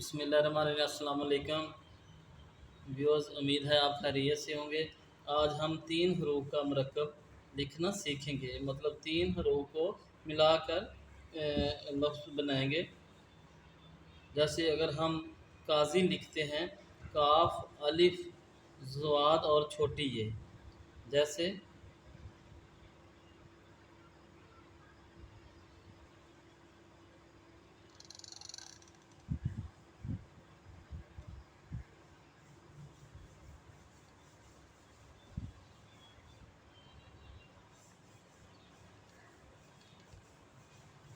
बिस्मिल्लाहिर्रहमानिर्रहीम। अस्सलाम वालेकुम व्यूअर्स, उम्मीद है आप खैरियत से होंगे। आज हम 3 हरूफ का मरकब लिखना सीखेंगे, मतलब 3 हरूफ को मिलाकर लफ्ज़ बनाएंगे। जैसे अगर हम काजी लिखते हैं, काफ, अलिफ, ज़ाद और छोटी ये, जैसे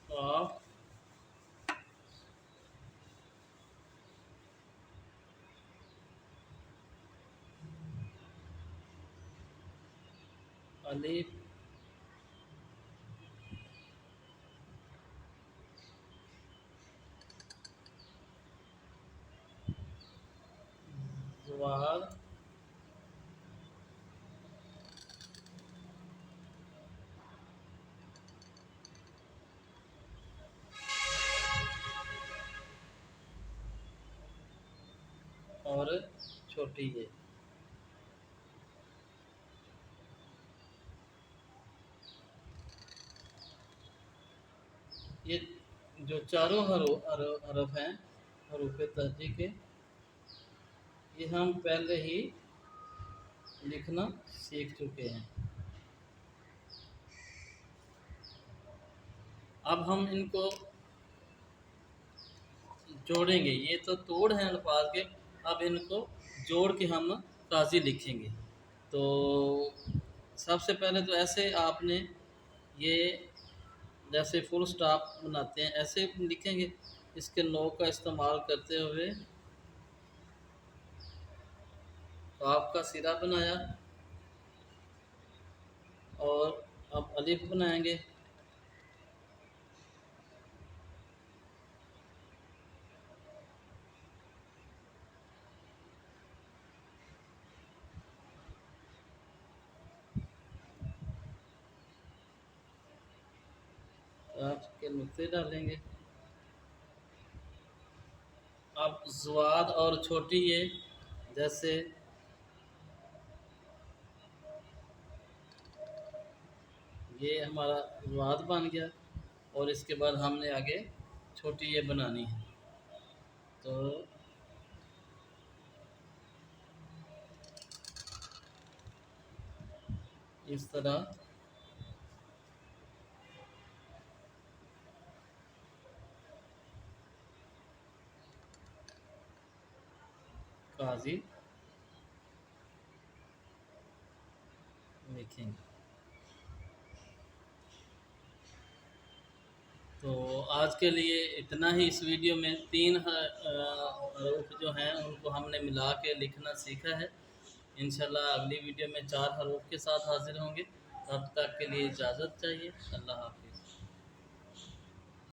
काफ, अलिफ, ज़ाद और छोटी ये जो चारों हरफ हैं हरूफ तहजी के, ये हम पहले ही लिखना सीख चुके हैं। अब हम इनको जोड़ेंगे। ये तो तोड़ हैं अल्फाज के, अब इनको जोड़ के हम काजी लिखेंगे। तो सबसे पहले तो ऐसे आपने ये जैसे फुल स्टॉप बनाते हैं ऐसे लिखेंगे। इसके नो का इस्तेमाल करते हुए काफ का सिरा बनाया और अब अलिफ बनाएंगे। काफ के नुक्ते डालेंगे। अब ज़वाद और छोटी ये, जैसे ये हमारा ज़वाद बन गया और इसके बाद हमने आगे छोटी ये बनानी है। तो इस तरह काजी लिखेंगे। तो आज के लिए इतना ही। इस वीडियो में 3 हरूफ जो हैं उनको हमने मिला के लिखना सीखा है। इंशाल्लाह अगली वीडियो में 4 हरूफ के साथ हाजिर होंगे। तब तक के लिए इजाज़त चाहिए। अल्लाह हाफ़िज़।